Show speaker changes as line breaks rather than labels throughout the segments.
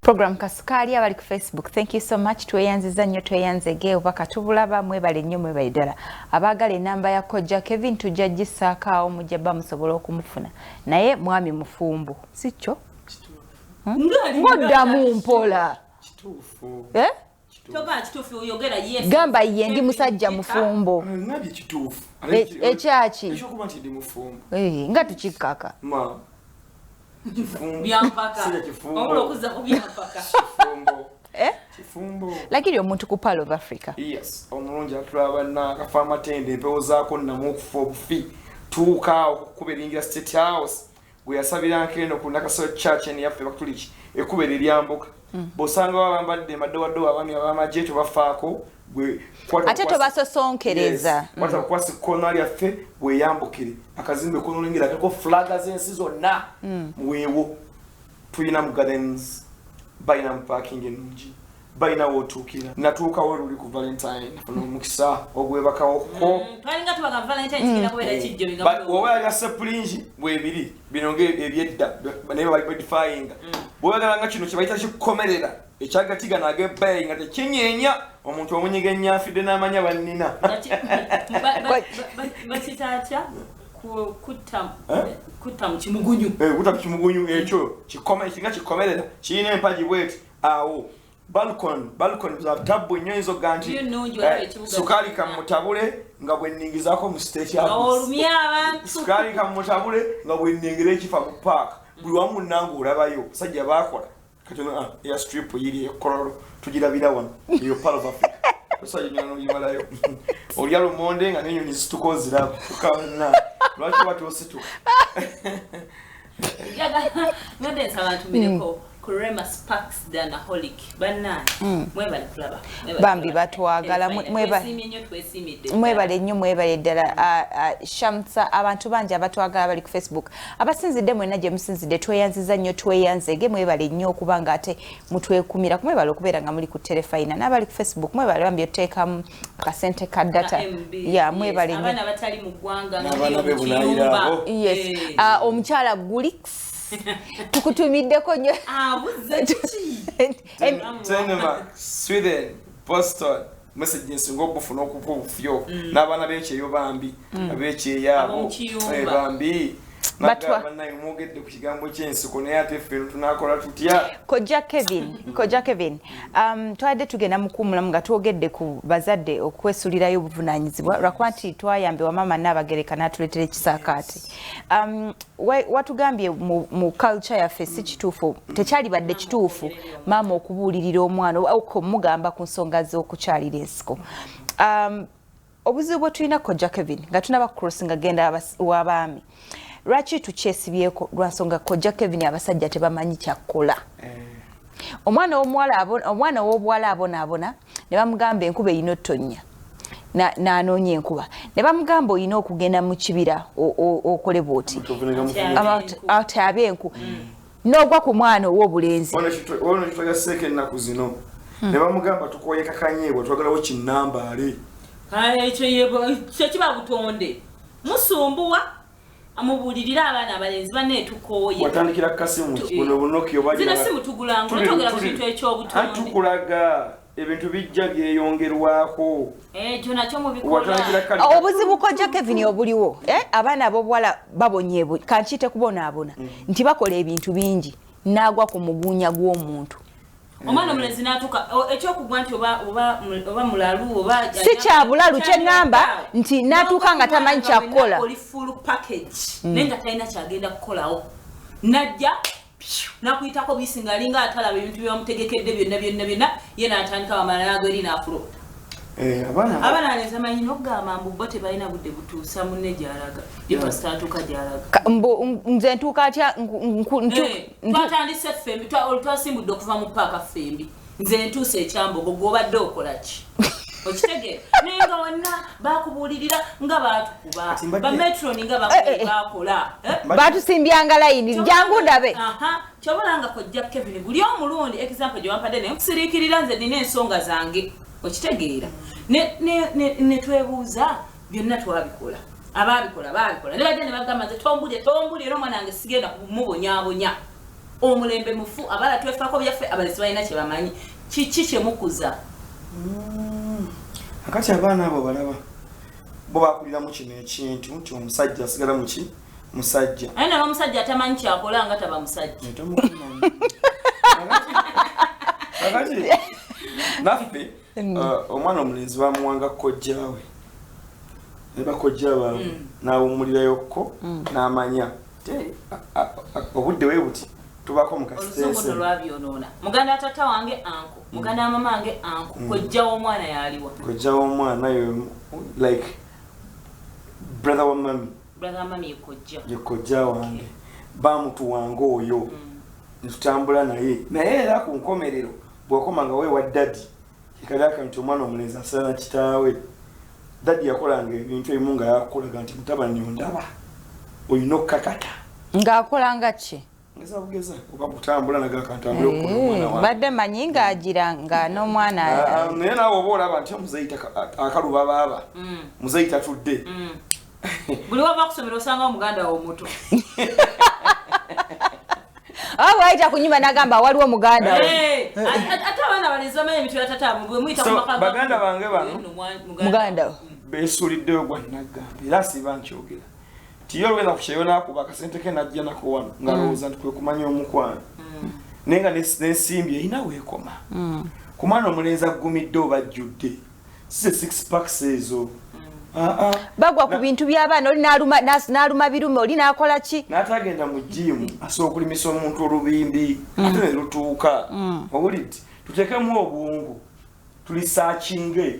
Program Kasukali abali ku Facebook. Thank you so much. Tweyanziza nnyo tweyanzege obaka tubulaba mwebale nnyo mwebale ddala. Abagala enamba ya Kojja Kevin tujja gisaakaawo mujja bamusobola okumufuna. Naye mwami mufumbo. Si kyo? Ngoddamu mpola.
Kituufu.
Toba kituufu oyogera yes.
Gamba ye ndi musajja mufumbo.
Nabi kituufu.
Ekyaki?
Ekyo kuba nti ndi mufumbo.
Nga tukikkaka.
Ma.
Byampaka. Omulo kuza kubyampaka.
Kifumbo.
Lakini omuntu ku Pearl of Africa.
Yes, omulungi atulaba na kafama tende empewo zaako namu okufa obufi. Tuuka okukuberingira State House. Gwe yasabira nkeno ku Nakasoyo Church en yaffe Bakatuliki ekubera eryambuka. Bosanga babambadde madowadowa abami abamajeto bafaako gwe kwata
ate tobasosonkereza
kwata kwasi kona lyaffe bwe yambukire akazimbe kono lingira kako flaga zensi zonna mwewo tuyina mu gardens bayina mu parking enungi bayina wotukira natuuka weruli ku Valentine no mukisa ogwebakawo ko
twalinga tubaga Valentine kigenda kubera kijjo biga
oba ya seplingi bwebiri binonge ebyedda naye bali modifying bwegala nga kino kibayita kikomerera ekyagatiga nage bay nga tekinyenya omuntu omunyigenya afide n'amanya bannina
bakitaatya kutta mu kimugunyu
kutta mu kimugunyu ekyo kikomerera kirina empaji bweti awo balcon za tabu nnyo enzo ganti sukali kamutabule nga bwenningizaako mu state sukali kamutabule nga bwenningira ekifa mu park buli wamu nangu olabayo sajja bakola katono ya strip yiri ekololo tugirabira wano iyo Pearl of Africa sajja nyano yibalayo olyalo monde nga nenyoni zitukozira tukana lwaki watu ositu
ngade sabantu mireko Kurema Sparks Danaholic banana mwebale kulaba
bambi batwagala mwebale nnyo mwebale ddala Shamsa abantu bangi abatwagala bali ku Facebook abasinzidde mwena gye musinzidde tweyanziza nnyo tweyanzege mwebale nnyo okubanga ate mutwekumira kumwebale okubeera nga muli ku telefayina n'abali ku Facebook mwebale bambi oteekamu akasente ka data ya mwebale nnyo
abana batali mu ggwanga
yes
omukyala Gulix tukutumiddeko nnyo
Denmark, Sweden, Boston message nsinga okufuna okufyo n'abaana b'ekyeyo bambi ab'ekyeyaabo bambi naye mwogedde ku kigambo ky'ensiko naye ate ffe tunakola tutya
Kojja Kevin twadde tugenda mukuumulamu nga twogedde ku bazadde okwesulirayo obuvunaanyizibwa lwakuba nti twayambibwa maama Naabagereka n'atuleetera ekisaakaate watugambye mu culture yaffe si kituufu tekyalibadde kituufu maama okubuulirira omwana okumugamba ku nsonga z'okukyalira ensiko obuzibu bwe tulina Kojja Kevin nga tunaba crossinga genda w'abaami lwaki tukyesibyeko lwansonga Kojja Kevin abasajja tebamanyi kyakola omwana w'obuwala abonaabona ne bamugamba enkuba erina ottonnya n'anoonya enkuba ne bamugamba olina okugenda mu kibira okole bwoti ate ab'enku n'ogwa ku mwana ow'obulenzi
ono kitwaga seeka ennaku zino ne bamugamba tukoye kakanyeebwa twagalawo kinnambaale
ekyo kiba butonde musumbuwa amubulirira abaana abalenzi banetukooye
watandikira kasimu buno bunoki obaje
zina simu tugulanga tugula ku kintu ekyobutonde
tukulaga ebintu bijja byeyongerwako
ekyo nakyo mubikola
obuzibu Kojja Kevin obuliwo abaana ab'obuwala babonyeebwe kankite kubonaabona nti bakola ebintu bingi n'agwa ku mugunya gw'omuntu
omwana omulenzi n'atuuka ekyokugwa nti oba mulalu oba
si kya bulalu kye ŋŋamba nti n'atuuka nga tamanyi kyakukola
oli full package naye nga talina kyagenda kukolawo najja nakuyitako bisi ng'alinga atalaba ebintu byebamutegekedde byonna ye n'atandika bamala nageri n'afulo abaana alenzi amanyi n'okugamba mbu bo tebalina budde butuusa munne gy'alaga ye pasita atuuka gy'alaga
nze ntuuka atya
twatandise ffembi twasimbudde okuva mu paaka ffembi nze ntuuse ekyambogo gw'obadde okola ki okitegeera naye nga wonna bakubuulirira nga baatukuba bametroni nga bakola
baatusimbyanga layini jangu ndabe
kyobala nga Kojja Kevin buli omulundi example gye wampadde naye nkusiriikirira nze nina ensonga zange okitegeera ne twebuuza byonna twabikola ababikola ne bajja ne bagamba nze tombulira era omwana wange sigenda kumubonyaabonya omulembe mufu abala twefako byaffe abalezi balina kye bamanyi kiki kyemukuza
akati abaana abo balaba bo bakulira mu kino ekintu nti omusajja asigala muki musajja
aye naba omusajja atamanyi kyakola nga taba musajja
akati naffe omwana omulenzi bamuwanga kojjaawe ne bakojja baawe n'awummulirayokko n'amanya obudde we buti tubako
olusunguno lwabyonoona muganda wa tata wange anko muganda wa mama wange anko kojja w'omwana yaliwa
kojja w'omwana yo like brother wa mami ye kojja wange bamutuwanga oyo netutambula naye era ku nkomerero bw'okoma nga weewa dadi kikali akanti omwana omulenzi asala na kitaawe dadi yakolanga ebintu ebimu nga yakolaga nti mutabani ondaba olina okukakata
ng'akolanga ki
ngeza bugeza oba kutambula naga akantambula okukola omwana wange
badde manyi ng'agira nga n'omwana
naye naawe oba olaba nti omuzeeyi akaluba baaba muzeeyi tatudde
buli wava kusomera osanga omuganda wo omuto
awo ayita ku nyumba n'agamba waliwo omuganda
ate abaana balenzi bamanya emitwe ya tataabwe bwe muyita ku maka
baganda bange bano
muganda
beesuuliddeyo gwa nagamba era siiba nkyogera tiyo olweza kushayo n'akuba akasente ke najja nako wano ng'alowooza nti kwe kumanya omukwano naye nga n'ensimbi erina weekoma ku mwana omulenzi aggumidde oba ajjudde si 6 packs ezo
bagwa ku bintu by'abaana oli n'aluma birume oli n'akola ki
n'atagenda mu jiimu asobola okulimisa omuntu olubimbi ate ne lutuuka owulidde tuteekemu obwongu tulisaakinge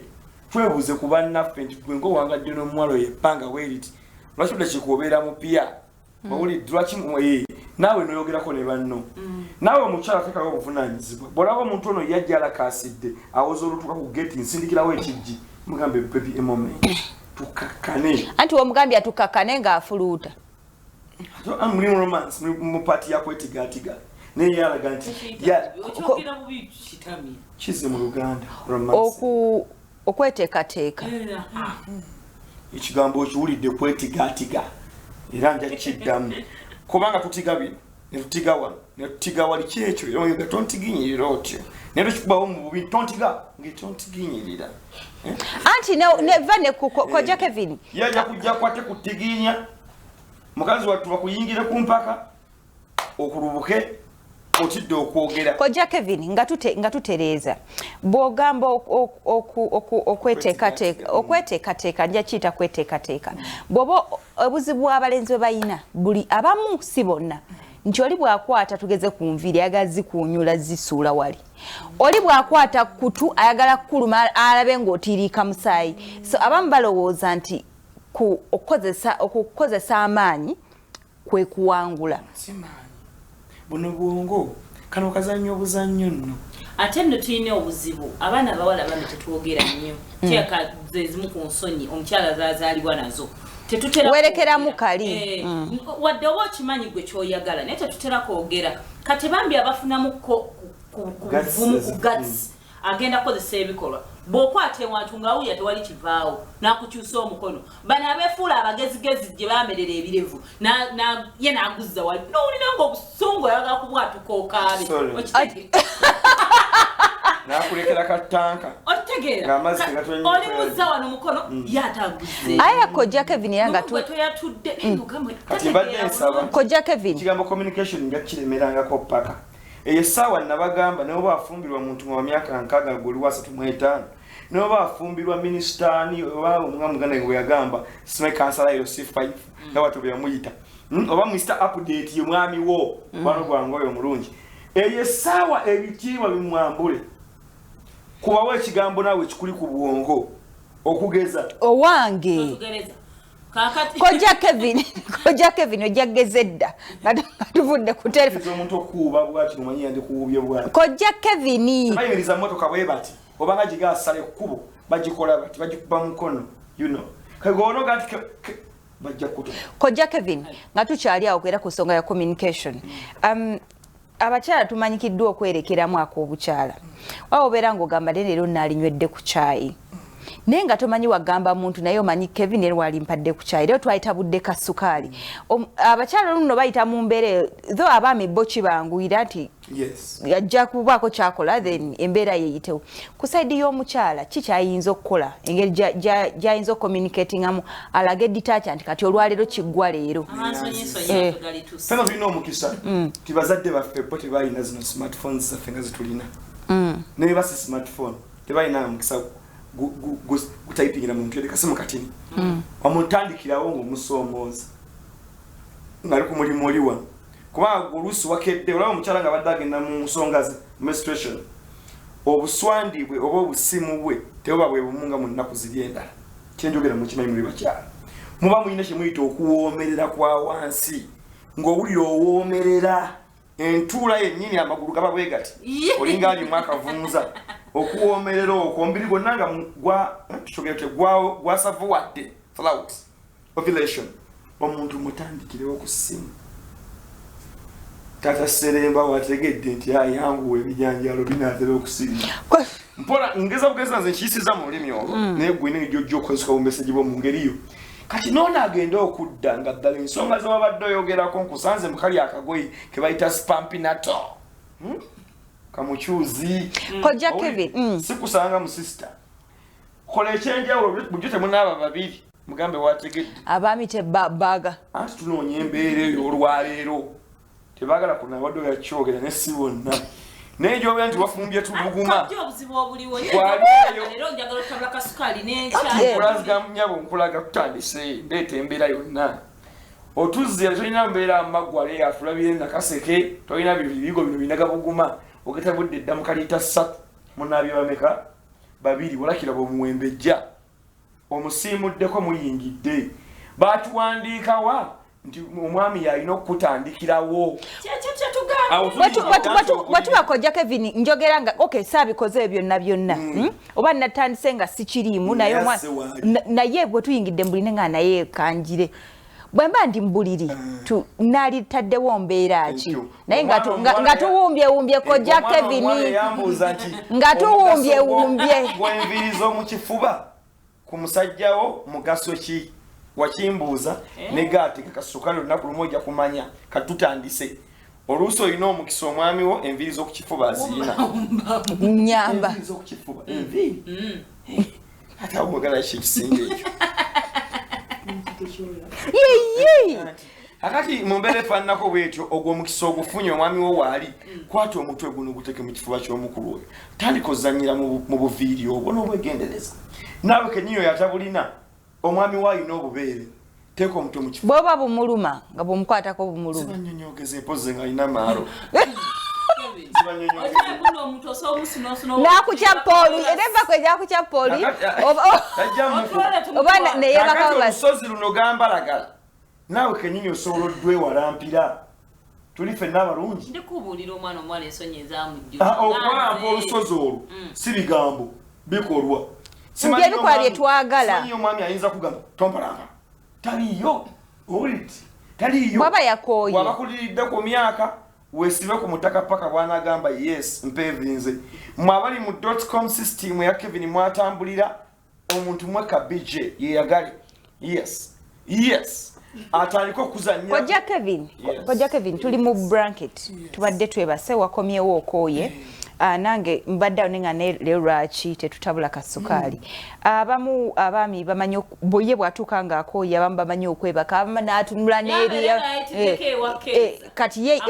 twebuuze ku bannaffe nti gwe ng'owangadde n'omuwala oyo ebbanga weeriti lwaki budde kikuobeera mupya owulidde lwaki naawe noyogerako ne banno naawe omukyala tekalawo obuvunaanyizibwa bw'olaba omuntu ono yajja alakaasidde awoza olutuuka ku geti nsindikirawo ekijji mugambe baby moment tukakane
anti womugambye atukakane ng'afuluuta
muli romance mu paati yakwetigaatiga naye yalaga nti kize mu luganda
okweteekateeka
ekigambo okiwulidde kwetigaatiga era nja kiddamu kubanga tutiga bino netutiga wano netutiga wali kyekyo era oyoga tontiginyirira otyo naye tukikubawo mu bubi tontiga ngetontiginyirira
anti neva ne kojja Kevin
yajja kujja kwate kutiginya mukazi wattu bakuyingire ku mpaka okulubuke otidde okwogera
kojja Kevin nga tutereeza bw'ogamba okweteekateeka nja kiyita kweteekateeka bw'oba obuzibu bw'abalenzi bwe balina buli abamu si bonna nti oli bw'akwata tugeze ku nviiri ayagala zikuunyula zisuula wali oli bw'akwata kutu ayagala kukuluma alabe ng'otiiriika musaayi so abamu balowooza nti okukozesa amaanyi kwe kuwangula
buno bwongo kano kazannyo obuzannyo nno
ate nno tulina obuzibu abaana bawala bano tetwogera nnyo kyeka zezimu ku nsonyi omukyala zazaalibwa nazo
werekeramu kali
wadde oba okimanyi gwe kyoyagala naye tetutera kwogera kati bambi abafunamu ku buvumu ku gats agenda kukozesa ebikolwa bw'okwata ewantu ng'awulira tewali kivaawo n'akukyusa omukono bano abeefuula abagezigezi gye baamerera ebirevu ye n'aguzza wali n'owulira ng'obusungu oyagala kubwatuka okaabe
nakulekera katanka
otegeera oli muzza wano mukono yataguzze
aye kojja Kevin yanga
toyatudde
kati mbadde nsaba
kojja Kevin
kigambo communication nga kiremerangako paka eyo essaawa nabagamba naye oba afumbirwa muntu wa myaka 6 goli wa 35 naye oba afumbirwa minisitaani oba omuganda bwe yagamba sime kansala yo C5 nga watu bwe yamuyita oba Mr Update ye mwami wo bano gwange oyo omulungi eyo essaawa ebitiibwa bimwambule kubawo ekigambo naawe kikuli ku bwongo okugeza
owange kojja Kevin ojageze dda nga tuvudde ku telefoni
omuntu okuuba bwaki mumanyi yandi kuubye bwaki
kojja Kevin
bayimiriza motoka bwe bati obanga gigasale kubo bagikola bati bagikuba mukono kagono gati bajja kuto
kojja Kevin nga tukyali awo kwera ku nsonga ya communication abakyala tumanyikiddwa okwerekeramu ak'obukyala waba obeera ng'ogamba leero naalinywedde ku kyayi nenga tomanyi wagamba muntu naye omanyi Kevin eri wali mpadde ku chai leo twayita budde ka sukali abakyalo luno bayita mu mbeere tho abaami bo kibanguira nti
yes
yajja kubaako kyakola then embeera yeyitewo ku saidi y'omukyala kikyayinza okukola engeri gyayinza ocommunicatingamu alage ditacha nti kati olwaleero kiggwa leero
fena tulina omukisa tibazadde baffe bo tebalina zino smartphones zaffe nga zitulina naye basi smartphone tebalina mukisa gutayipingira muntu yali kasimu katini wamutandikirawo ng'omusoomooza ng'ali ku mulimu oli wano kubanga oluusi wakedde olaba omukyala nga badde agenda mu nsonga ze menstruation obuswandi bwe oba obusimu bwe tebuba bwe bumu nga mu nnaku ziri endala kyenjogera mukimanyi muli bakyala muba mulina kye muyita okuwoomerera kwa wansi ng'owulira owoomerera entuula yennyini amagulu gaba bwe gati olinga ali mwakavunza okuwoomerera okwo omubiri gwonna nga gwasavuwadde throughout ovulation omuntu mutandikirewo ku ssimu Tata Seremba wategedde nti ayanguwe ebijanjalo binaatera okusirira mpola ngeza bugeza nze nkiyisiza mu lulimi olwo naye gwe n'ejjojja okozesa obumeseji bwo mu ngeri yo kati noona agenda okudda nga ddala ensonga ze wabadde oyogerako nkusanze mukali akagoyi ke bayita spampinato kamukyuzi
Kojja Kevin
sikusanga mu sister kola ekyenjawulo bujjo temunaaba babiri mugambe wategedde
abaami tebaga
anti tunoonya embeera eyo olwaleero tebagala kunawadde yakyogera ne si bonna naye gyobera nti wafumbye tubuguma nkulaga nkulaga tutandise ndeeta embeera yonna otuzze tolina mbeera amaggwale atulabire nakaseke tolina bibigo bino binaga buguma ogetabudde edda mukaliita 3 munaabye bameka 2 walakira bwomuwembejja omusiimuddeko muyingidde batuwandiikawa nti omwami yalina okutandikirawo
batuba Kojja Kevin njogera nga okay saabikoze byonna oba natandise nga sikiriimu naye bwe tuyingidde mbuline nga naye kanjire bwemba ndi mbuliri nalitaddewo mbeera ki naye nga tuwumbyewumbye Kojja Kevin nga tuwumbyewumbye
bwenviriza mu kifuba ku musajjawo mugaso ki wakimbuuza negati kakasukali olunaku lumu ojja kumanya katutandise oluusi olina omukisa omwami wo enviri z'okukifuba azirina
nyamba
enviri z'okukifuba enviri ate awogala kikisinga
yeyi
akati mu mbeera efaananako bwetyo ogwo omukisa ogufunye omwami wo waali kwata omutwe guno guteke mu kifuba ky'omukulu oyo tandika ozannyira mu buviiri obwo n'obwegendereza naawe kenyiyo yatabulina omwami wayina obubeere teeka omutwe mu kifuba
bwoba bumuluma nga bumukwatako bumuluma
zibanyonyogeza empozi nga alina maalo
nakukya pooli ereva kwejakukya pooli oba
neyebakaolusozi luno gambalagala naawe kenyini osobola oddwewalampira tuli ffenna abalungi okuwalampa olusozi olwo si bigambo bikolwa
ebikola byetwagala
omwami ayinza kugamba tompalamba taliyo owuliti taliyo
bwaba yakooye
wabakuliridde ku myaka weesibe ku mutaka paka bwanagamba yes mpeevinze mwabali mu .com system ya Kevin mwatambulira omuntu mwe kabije yeyagale yes atandika okuzannya
Kojja Kevin tuli mu blanket tubadde twebase wakomyewo okooye nange mbadde awo nenga leero lwaki tetutabula kasukaali abaami bamanyi boye bwatuuka ngaakooye abamu bamanyi okwebaka abamu n'atunula n'eriya kati ye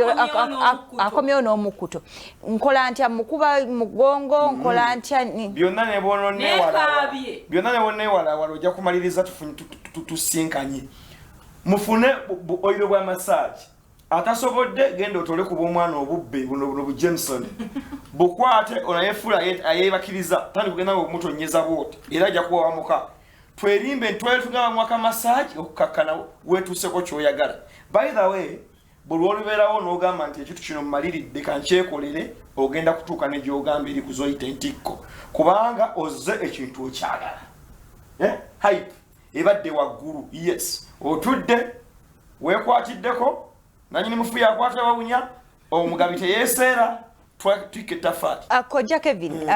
akomyewo n'omukuto nkola ntya mukuba mugongo nkola ntya
byonna ne bonneewalawala ojja kumaliriza tusinkanye mufune oyiro bwa massage atasobodde genda otole ku bw'omwana obubbe buno bu Jameson bukwate onayefula ayebakiriza tandi kugenda omutonyeza bwoti era ajja kuwa wamuka twerimbe ntwele tugamba mwaka massage okukakkana wetuuseko kyoyagala by the way buli olubeerawo n'ogamba nti ekintu kino mmaliridde kankyekolere ogenda kutuuka ne gy'ogamba eri kuzoyita entikko kubanga ozze ekintu okyagala hype ebadde waggulu yes otudde weekwatiddeko nanyini mufu yakwata bawunya omugabi teyeeseera twike tafati
Kojja Kevin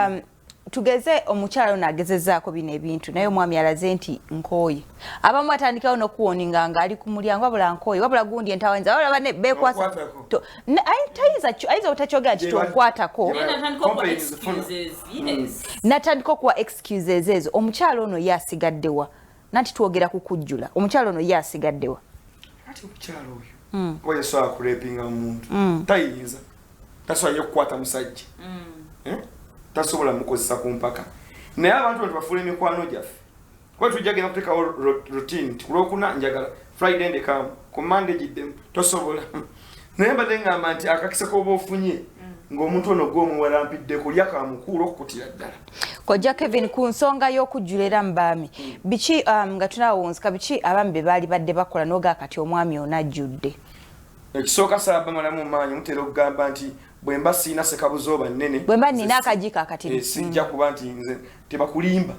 tugeze omukyalo nagezezzaako bino ebintu naye omwami alaze nti nkooye abamu atandikawo n'okuwoninga ng'ali ku mulyango wabula nkooye wabula gundi entawanza wabula bane beekwasa ayinza otakyogera nti tonkwatako natandika okuwa excuses ezo omukyalo ono ye asigaddewa nanti twogera ku kujjula omukyalo ono ye asigaddewa
ati omukyalo oyo oyo sobola kulepinga omuntu tayinza tasobola ye kukwata musajja tasobola mukozesa ku mpaka naye abantu bafuula emikwano gyaffe kuba tujja genda kuteekawo routine ti kulwokuna njagala friday ndekamu ku monday giddemu tosobola naye mbadde ngamba nti akakisa koba ofunye ng'omuntu ono gw'omuwalampidde kulya kamukuula okukutira ddala
kojja Kevin ku nsonga y'okujjula era mu baami biki nga tunawunzika biki abaami be baali badde bakola n'oga kati omwami ono ajjudde
ekisooka saaba malamu maanyi mutera okugamba nti bwe mba siina sekabuzooba nnene
bwe mba nina akajiiko akatini
sijja kuba nti nze tebakulimba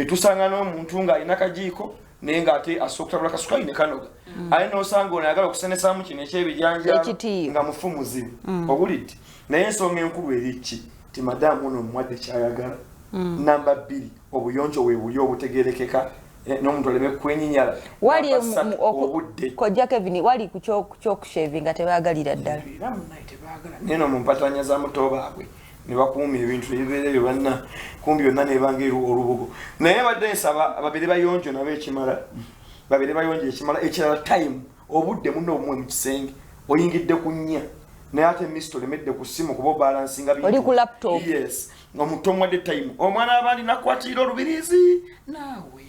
tusanga n'omuntu ng'alina akajiiko naye ng'ate asobola okutabula kasukaali ne kanoga aye n'osanga ono ayagala okusenesaamu kino ekyebijanja nga mufu muzibu obulidde naye ensonga enkulu eriki ti madaamu ono omuwadde kyayagala namba 2 obuyonjo we buli obutegerekeka n'omuntu aleme kwenyinyala
wali obudde kojja Kevin wali ku kyokushevinga tebaagalira ddala
era munnaye tebaagala neno mu mpatanya za muto baabwe ne bakuuma ebintu ebibeera ebyo banna kumbi yonna nebanga olubugo naye badde nsaba babiri bayonjo nabo ekimala babiri bayonjo ekimala ekirala time obudde muno obumwe mu kisenge oyingidde ku nnya naye ate misto lemedde ku simu kuba obalansinga
oli ku laptop
yes omuntu omwadde time omwana abandi nakwatira olubirizi naawe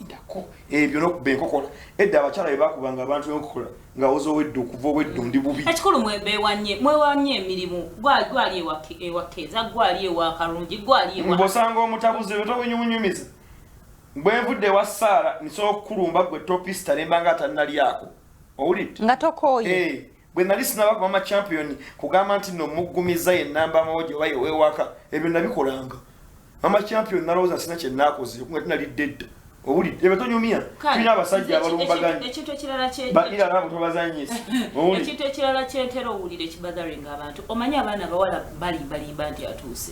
ndako ebyo nokuba enkokola edda abakyala bebakubanga abantu enkokola nga ozo wedde okuva obwedde ndi bubi
ekikulu mwewanye emirimu gwali ewakeza gwali ewakalungi gwali ewa
mbosanga omutabuzi tobunyumunyumiza bwe nvudde ewa Saara nisobola okukulumba gwe topista nembanga atanalyako owulidde
nga tokooye
bwe nali sinaba kuba machampion kugamba nti no muggumiza ye namba moja oba yewewaka ebyo nabikolanga mama champion nalowooza sina kye naakoze nga tinalidde dda owulidde ebyo tonyumya tulina abasajja abalumbaganye
ekintu ekirala
baira nabo tobazanyisa
ekintu ekirala kyentera owulira ekibazaringa abantu omanyi abaana abawala balimbalimba nti atuuse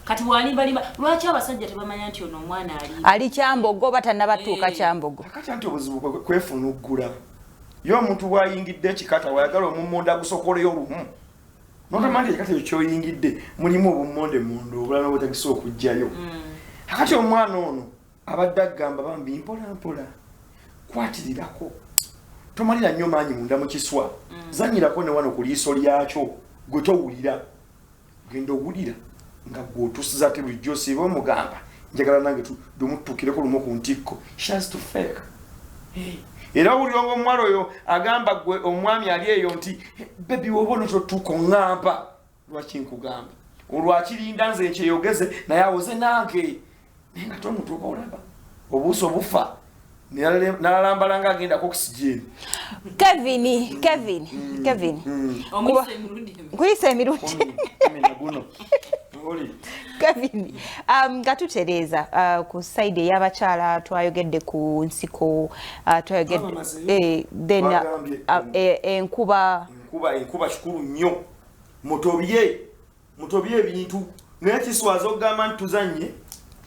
kati bwalimbalimba lwaki abasajja tebamanya nti ono omwana
ali Kyambogo oba tannabatuuka Kyambogo
akati anti obuzibu kwefuna oggula yo omuntu bwayingidde ekikata wayagala omummonde agusokoleyo olumu notamanya ekikata ekyo kyoyingidde mulimu obummonde munda obulala obutagisa okujjayo akati omwana ono abadde agamba bambi mpolampola kwatirirako tomalira nnyo maanyi munda mu kiswa zanyirako ne wano ku liiso lyakyo gwe towulira genda owulira nga gweotusiza te bulijjo siiba omugamba njagala nange tumutuukireko lumu ku ntikko she has to fake era owulira nga omuwala oyo agamba gwe omwami ali eyo nti bebi woba onototuuka oŋŋamba lwaki nkugamba olwakirinda nze ekyeyogeze naye awoze nange naye nga tomutuuka olaba obuuso bufa nalalambala nga agendako okisigeni
Kevin nkuyisa emirundi Kevin nga tutereeza ku side ey'abakyala twayogedde ku nsiko twayogedde then enkuba
kikulu nnyo mutobye ebintu naye kiswaza okugamba nti tuzanye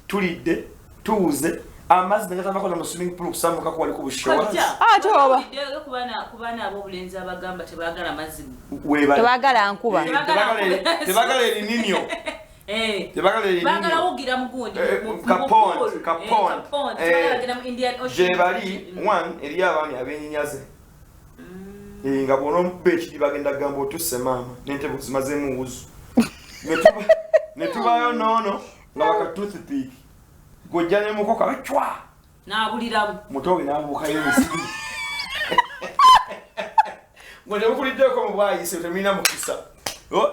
tulidde tuwuze amazzi negatavakola mu swimming pool okusamukako wali ku bushowa
kubaana ab'obulenzi abagamba tebagala mazzi
tebagala nkuba
tebagala erininyo
bagala wugira mugundi
gye bali eri abaami abenyenyaze nga bwona omukuba ekiri bagenda gamba otusse maama n'entebe zimazeemu wuzu netubayo noono nga baka toothpick gojja nemukoka bacwa
nabuliramu
mutowe nabukayo emisiri gwe temukuliddeko mu bwayise temulina mukisa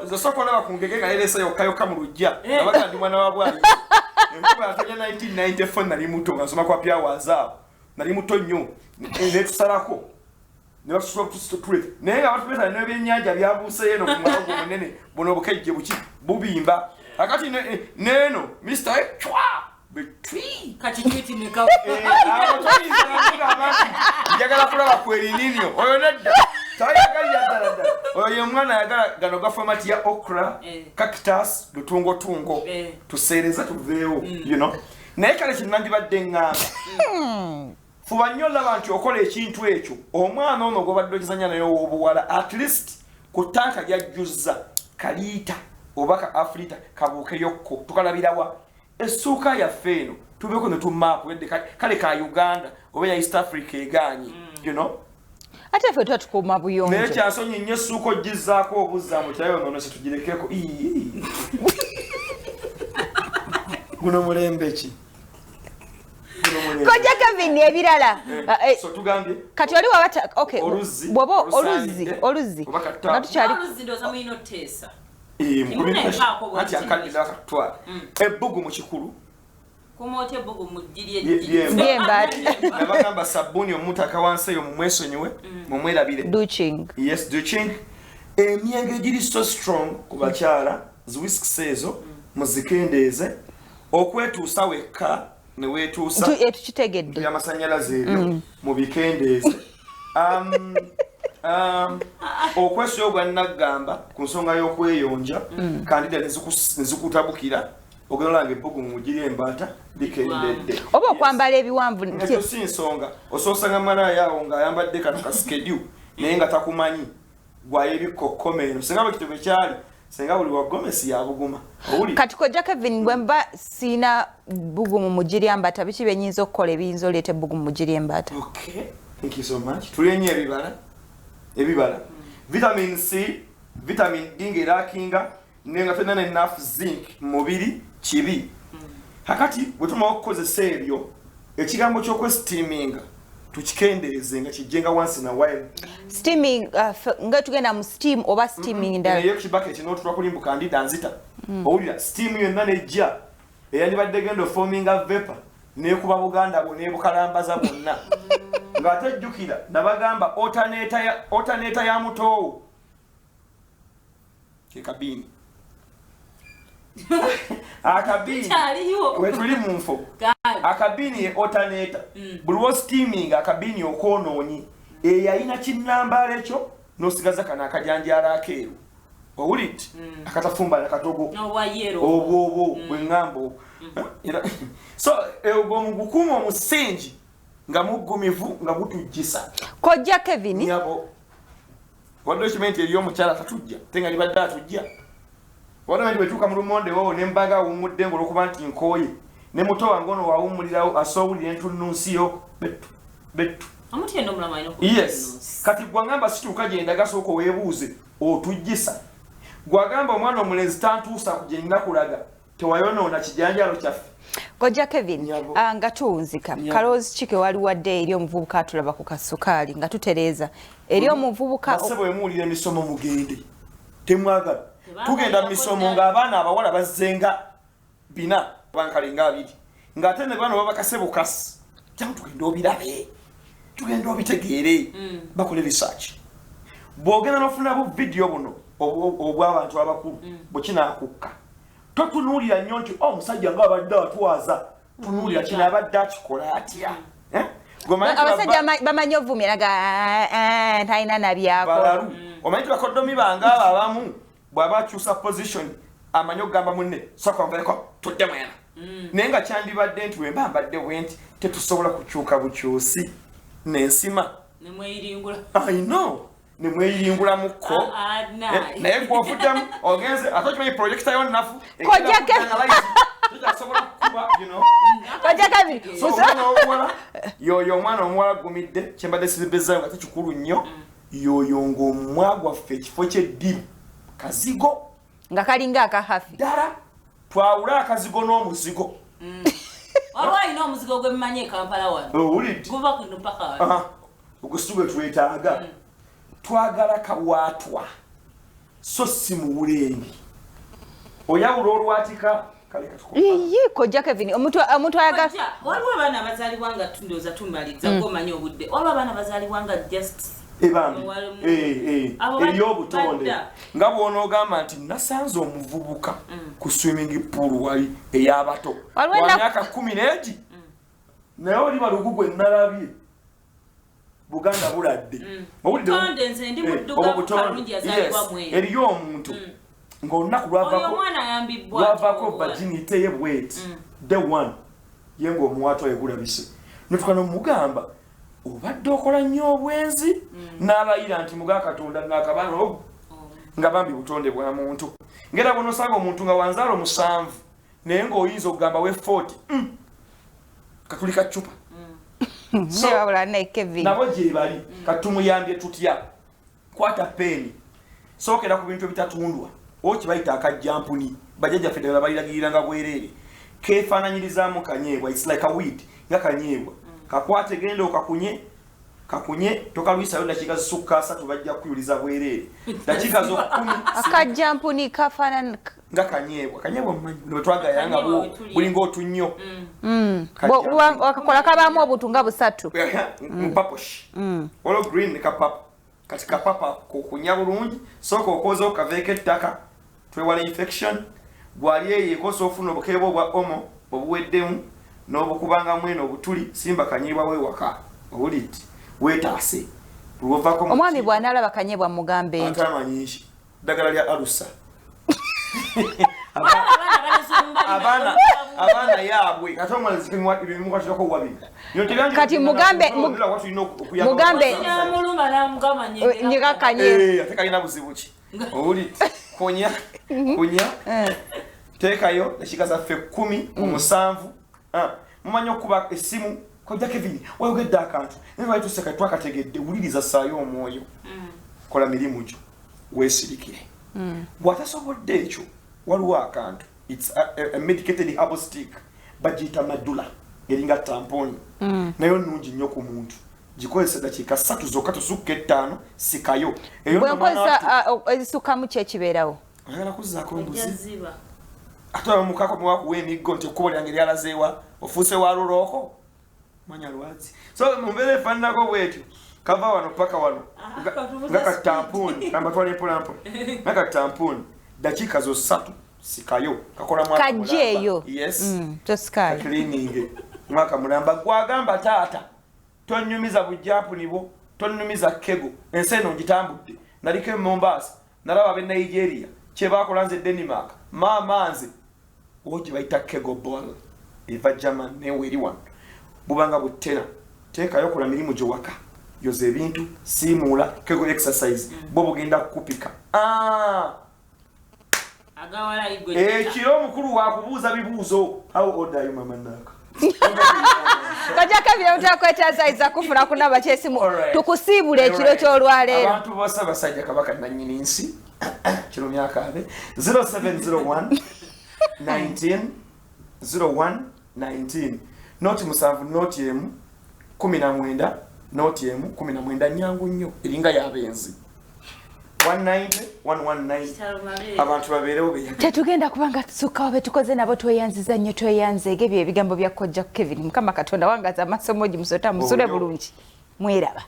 zosoko nabakungege nga yeresa yokayoka mu lujja abaga ndi mwana wa bwayise enkuba yatonya 1994 nali muto nga nsoma kwa pya wazaabu nali muto nnyo netusalako nebatusobola naye nga batubeta nebyennyanja byabuuseyo eno ku mwalo gwo munene buno obukejje buki bubimba akati neeno Mr. Chwa betwi
kati twiti
njagala kulaba kwerininyo oyo nedda tayagalira ddala oyo omwana ayagala gano ga format ya okra cactus lutungo tuseereza tuveewo you know naye kale kinandibadde ngamba fuba nnyo olaba nti okola ekintu ekyo omwana ono gwobadde okizanya naye ow'obuwala at least ku tanka lyajjuzza kaliita oba ka afrita kabuukeyokko tukalabirawa essuuka yaffe eno tubeeko ne tumaapu edde kale ka uganda oba ya east africa egaanye you know
ate ffe twatukuuma buyonjo
naye kyansonyi nnyo essuuka ogizzaako obuzzaamu kyayo noono situgirekeko guno mulembe ki
Koja Kevin ebirala
so tugambye
kati wali wabata okay
bwobo
oluzi natukyali
oluzi ndoza mwino tesa
ati akadira akatwala ebbugu mu kikulu
kumote ebbugu mujiriye
nabagamba sabuni omuntu akawanseyo mu mwesonyiwe mu mwerabire duching emyenge giri so strong ku bakyala whisks ezo muzikendeeze okwetuusa wekka ne wetuusa
tukitegedde
amasannyalaze ebyo mu bikendeeze okwesoya ogwannagamba ku nsonga y'okweyonja kandida nezikutabukira ogenolanga ebbugu mugiri embaata bikendedde
oba okwambala ebiwanvu
ekyo si nsonga osoosanga malaayawo ng'ayambadde kano ka skedule naye nga takumanyi gwayo ebikkokkome eno singa bwe kitebe kyali senga buli wagomesi yabuguma
kati Koja Kevin bwemba sina bugumu mugiri ambata biki benyinza okukola ebiyinza oleeta ebbugumu mugiri embata
okay thank you so much tulenye ebibala vitamin C vitamin D ngerakinga nenga fena enough zinc mubiri kibi hakati bwetuma okukozesa ebyo ekigambo ky'okwesteaminga tukikendeeze nga kijjenga once in a while
steaming nga tugenda mu steam oba steaming ndala
naye kibaka ekino twakulimbuka ndida nzita owulira steam yonna nejja eyandibadde genda forminga vapor nekuba Buganda bo nebukalambaza bonna ng'ate jjukira nabagamba alternator ya mutoowo kekabini akabini wetuli mu nfo akabini ye alternator buli steaming akabini okonoonyi eyalina kinnambala ekyo n'osigaza kana akajanjala akeeru owulidde akatafumba nakatogo obwo bweŋŋamba so ogwo mugukuuma omusingi nga muggumivu nga gutujjisa
Koja Kevin
nyabo wadde ekimenti eryomukyala tatujja tenga libadde atujja wadde bwetuuka mu lumonde wowo nembaga awummudde ng'olwokuba nti nkooye ne muto wange ono wawummulirawo asoowulira entunnunsiyo bettu yes kati gwagamba situuka genda gasooka weebuuze otujjisa gwagamba omwana omulenzi tantuusa ku gye nina kulaga tewayonoona kijanjalo kyaffe
Koja Kevin nga tuwunzika kaloozi kike wali wadde eri omuvubuka atulaba ku kasukaali nga tutereeza eri omuvubuka
basebe wemuwulira emisomo mugende temwagala tugenda mu misomo ng'abaana abawala bazzenga 4 bankalinga 2 ng'ate ne bano babakase bukasi jangu tugenda obirabe tugenda obitegeere bakole research bw'ogenda n'ofunabo vidiyo buno obw'abantu abakulu bwekinakukka totunuulira nnyo nti omusajja ng'abadde atwaza tunuulira kino abadde akikola atya
abasajja bamanyi ovumira talina nabyakola
omanyi ti bakodomi bange abo abamu bw'aba akyusa position amanyi okugamba munne soka onvereko tudde mwena naye nga kyandibadde nti wemba mbadde bwe nti tetusobola kukyuka bukyusi n'ensima nemweyiringulamuko naye gwofuddemu ogenze ate kimanyi projekita yo nnafu yoyo omwana omuwala gumidde kyembadde siribezayo nga tekikulu nnyo yoyo ng'omumwa gwaffe ekifo ky'eddibu kazigo
nga kalinga akahafi
ddala twawula akazigo n'omuzigo
olwalina omuzigo gwe mmanyi ekampala wano
owulidde
guva kuno mpaka wano
ogwesutu gwe twetaaga twagala kawaatwa so si muwulengi oyawula olwatika
Koja Kevin omuntu ayagala
waliwo abaana abazaalibwa nga ndowooza tumaliza ng'omanyi obudde waliwo abaana bazaalibwa nga just
ebambi eryobutonde nga bw'onoogamba nti nasanze omuvubuka ku swimming pool wali ey'abato wa myaka 10 naye oli balugu gwe nalabye Buganda buladde
Butonde nze ndi muddugavu kalungi yazaalibwa mwezi
eriyo omuntu ng'olunaku lwavaako virginity ye bweti day one ye ng'omuwaatu yegulabise netukana omugamba obadde okola nnyo obwenzi n'alayira nti muga Katonda n'akabana obu nga bambi butonde bwa muntu ngera bw'onosanga omuntu nga wanzaalo 7 naye ng'oyinza okugamba we 40 kakuli kacupa nabo gye bali katumuyambye tutya kwata peeni sookera ku bintu ebitatundwa okibayita akajjampuni bajjajja federa baliragirira bwereere keefaananyirizaamu kanyeebwa its like a weed nga kanyeebwa kakwate genda okakunye tokalwisayo dakiika zisukka 3 bajja kuyuliza bwereere dakiika zo10
akajjampuni kafaanana
nga kanyeebwa mmanyi bwetwagayanga bulinga otunnyo
wakakola kabaamu obutu nga 3
mupaposhi olo green ne kapapa kati kapapa kukunya bulungi sooka okoza okaveeko ettaka twewala infection bwali eyo ekosa ofuna obukeebo obwa omo obuweddemu n'obukubangamu eno obutuli simba kanyeebwa wewaka owuliti weetaase
omwami bw'anaalaba kanyeebwa mugambe nti
atamanyinki ddagala lya alusa abaana yaabwe kati omwalizibimukwatiraku wabiri
kati mugambe nyika kanye
ate kalina buzibu ki owuliti kunya teekayo dakiika zaffe 10 mu 7 mumanyi okuba essimu kojja Kevin wayogedde akantu naye lwali tuseka twakategedde wuliriza ssaayo omwoyo kola mirimu gyo weesirikire bw'atasobodde ekyo waliwo akantu it's a medicated herbal stick bagiyita madula eringa tamponi nayo nnungi nnyo ku muntu gikozesa dakiika 3 zokka tusukka 5 sikayo
bwenkozesa ezisukkamu kyekibeerawo
oyagala kuzzaako mbuzi ate omukako mwakuwa emiggo nti ekkubo lyange lyalazeewa ofuuse wa lulooko manya lwazi so mumbeera efaananako bwetyo kava wano paka wano nga katampuni kamba twala empolampola nga katampuni dakiika zo 3 sikayo kakola mwaka
kajeeyo tosikayo
cleaning mwaka mulamba gwagamba taata tonnyumiza bujjampuni bwo tonnyumiza kego ensi eno ngitambudde naliko Mombasa nalaba ab'e Nigeria kye baakola nze Denmark nze ogi bayita kego ball eva German newe eri wano bubanga butera teekayo kola mirimu gyo waka yoza ebintu simuula kego exercise bo bugenda kukupika ekiro omukulu wakubuuza bibuuzo how old are you mama naka
kajja Kevin mutakwetaaza kufuna kunaba kyesimu tukusiibula ekiro ky'olwaleero
abantu bose basajja kabaka nannyini nsi kino myaka abe 0701 19 01 noti 7 noti emu 19 noti emu 19 nyangu nnyo eringa y'abenzi 190 119 abantu babeerewo
tetugenda kubanga tusukkawo betukoze nabo tweyanziza nnyo tweyanzeege ebyo ebigambo bya kojja Kevin mukama Katonda wangaza amasomo gi musota musule bulungi mweraba